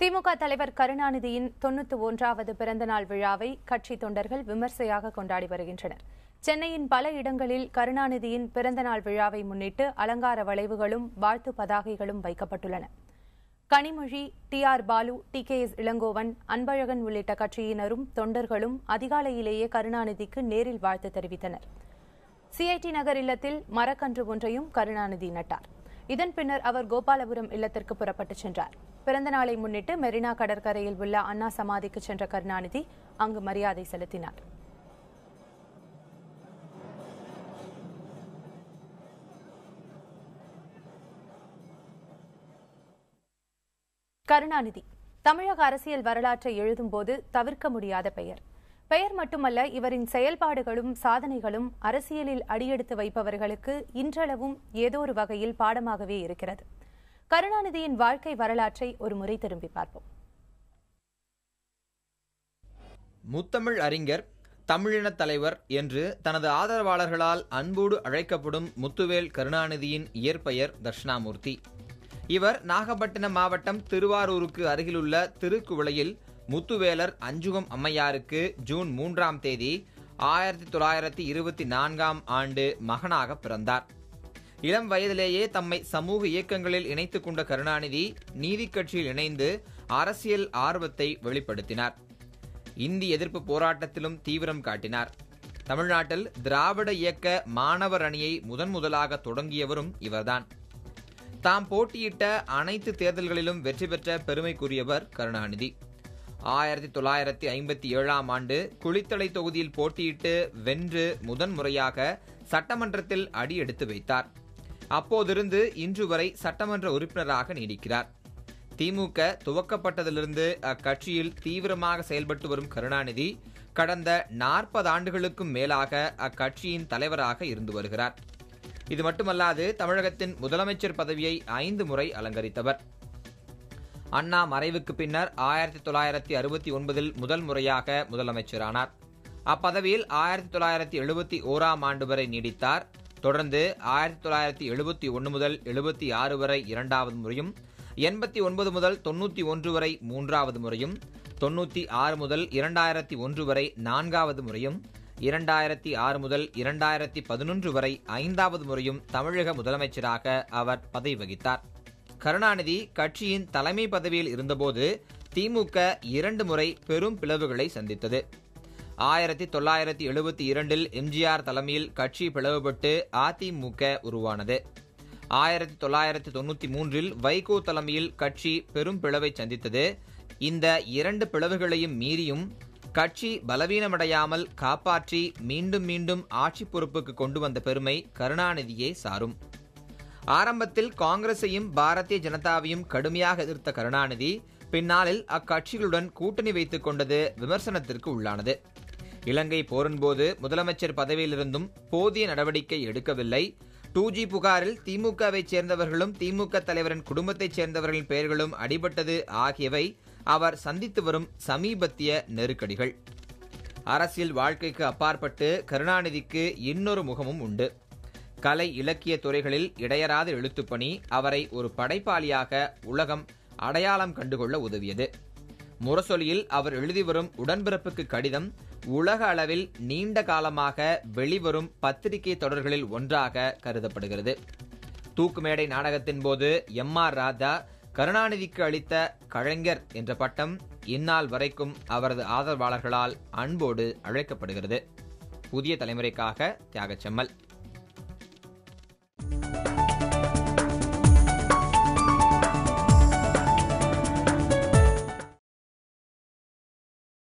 திமுக தலைவர் கருணாநிதியின் 91வது பிறந்தநாள் விழாவை கட்சி தொண்டர்கள் விமர்சையாக கொண்டாடி வருகின்றனர். சென்னையின் பல இடங்களில் கருணாநிதியின் பிறந்தநாள் விழாவை முன்னிட்டு அலங்கார வளைவுகளும் வாழ்த்து பதாகைகளும் வைக்கப்பட்டுள்ளன. கனிமொழி, டி.ஆர். பாலு, டி.கே.எஸ். இளங்கோவன், அன்பழகன் உள்ளிட்ட கட்சியினரும் தொண்டர்களும் அதிகாலையிலேயே கருணாநிதிக்கு நேரில் வாழ்த்து தெரிவித்தனர். சிஐடி நகர் இல்லத்தில் மரக்கன்று ஒன்றையும் கருணாநிதி நட்டார். இதன் பின்னர் அவர் கோபாலபுரம் இல்லத்திற்கு புறப்பட்டுச் சென்றார். பிறந்த நாளை முன்னிட்டு மெரினா கடற்கரையில் உள்ள அண்ணா சமாதிக்கு சென்ற கருணாநிதி அங்கு மரியாதை செலுத்தினார். கருணாநிதி தமிழக அரசியல் வரலாற்றை எழுதும்போது தவிர்க்க முடியாத பெயர். பெயர் மட்டுமல்ல, இவரின் செயல்பாடுகளும் சாதனைகளும் அரசியலில் அடியெடுத்து வைப்பவர்களுக்கு இன்றளவும் ஏதோ ஒரு வகையில் பாடமாகவே இருக்கிறது. கருணாநிதியின் வாழ்க்கை வரலாற்றை ஒரு முறை திரும்பி பார்ப்போம். முத்தமிழ் அறிஞர், தமிழின தலைவர் என்று தனது ஆதரவாளர்களால் அன்போடு அழைக்கப்படும் முத்துவேல் கருணாநிதியின் இயற்பெயர் தட்சிணாமூர்த்தி. இவர் நாகப்பட்டினம் மாவட்டம் திருவாரூருக்கு அருகிலுள்ள திருக்குவளையில் முத்துவேலர் அஞ்சுகம் அம்மையாருக்கு ஜூன் 3ஆம் தேதி 1924ஆம் ஆண்டு மகனாக பிறந்தார். இளம் வயதிலேயே தம்மை சமூக இயக்கங்களில் இணைத்துக் கொண்ட கருணாநிதி நீதிக் கட்சியில் இணைந்து அரசியல் ஆர்வத்தை வெளிப்படுத்தினார். இந்தி எதிர்ப்பு போராட்டத்திலும் தீவிரம் காட்டினார். தமிழ்நாட்டில் திராவிட இயக்க மாணவர் அணியை முதலாக தொடங்கியவரும் இவர்தான். தாம் போட்டியிட்ட அனைத்து தேர்தல்களிலும் வெற்றி பெற்ற பெருமைக்குரியவர் கருணாநிதி. 1957ஆம் ஆண்டு குளித்தலை தொகுதியில் போட்டியிட்டு வென்று முதன்முறையாக சட்டமன்றத்தில் அடி எடுத்து வைத்தார். அப்போதிருந்து இன்று வரை சட்டமன்ற உறுப்பினராக நீடிக்கிறார். திமுக துவக்கப்பட்டதிலிருந்து அக்கட்சியில் தீவிரமாக செயல்பட்டு வரும் கருணாநிதி கடந்த 40 ஆண்டுகளுக்கும் மேலாக அக்கட்சியின் தலைவராக இருந்து வருகிறார். இது மட்டுமல்லாது தமிழகத்தின் முதலமைச்சர் பதவியை 5 முறை அலங்கரித்தவர். அண்ணா மறைவுக்கு பின்னர் 1969இல் முதல் முறையாக முதலமைச்சரானார். அப்பதவியில் 1971ஆம் ஆண்டு வரை நீடித்தார். தொடர்ந்து 1971 முதல் 76 வரை 2வது முறையும், 89 முதல் 91 வரை 3வது முறையும், 96 முதல் 2001 வரை 4வது முறையும், 2006 முதல் 2011 வரை 5வது முறையும் தமிழக முதலமைச்சராக அவர் பதவி வகித்தார். கருணாநிதி கட்சியின் தலைமை பதவியில் இருந்தபோது திமுக 2 முறை பெரும் பிளவுகளை சந்தித்தது. 1972இல் எம்ஜிஆர் தலைமையில் கட்சி பிளவுபட்டு அதிமுக உருவானது. 1993இல் வைகோ தலைமையில் கட்சி பெரும் பிளவை சந்தித்தது. இந்த 2 பிளவுகளையும் மீறியும் கட்சி பலவீனமடையாமல் காப்பாற்றி மீண்டும் மீண்டும் ஆட்சி பொறுப்புக்கு கொண்டு வந்த பெருமை கருணாநிதியே சாரும். ஆரம்பத்தில் காங்கிரஸையும் பாரதிய ஜனதாவையும் கடுமையாக எதிர்த்த கருணாநிதி பின்னாளில் அக்கட்சிகளுடன் கூட்டணி வைத்துக் கொண்டது விமர்சனத்திற்கு உள்ளானது. இலங்கை போரின் போது முதலமைச்சர் பதவியிலிருந்தும் போதிய நடவடிக்கை எடுக்கவில்லை. 2G புகாரில் திமுகவைச் சேர்ந்தவர்களும் திமுக தலைவரின் குடும்பத்தைச் சேர்ந்தவர்களின் பெயர்களும் அடிபட்டது ஆகியவை அவர் சந்தித்து வரும் சமீபத்திய நெருக்கடிகள். அரசியல் வாழ்க்கைக்கு அப்பாற்பட்டு கருணாநிதிக்கு இன்னொரு முகமும் உண்டு. கலை இலக்கிய துறைகளில் இடையறாத எழுத்துப்பணி அவரை ஒரு படைப்பாளியாக உலகம் அடையாளம் கண்டுகொள்ள உதவியது. முரசொலியில் அவர் எழுதி வரும் உடன்பிறப்புக்கு கடிதம் உலக அளவில் நீண்ட காலமாக வெளிவரும் பத்திரிகை தொடர்களில் ஒன்றாக கருதப்படுகிறது. தூக்குமேடை நாடகத்தின் போது M.R. ராதா கருணாநிதிக்கு அளித்த கலைஞர் என்ற பட்டம் இந்நாள் வரைக்கும் அவரது ஆதரவாளர்களால் அன்போடு அழைக்கப்படுகிறது. புதிய தலைமுறைக்காக தியாகச்செம்மல்.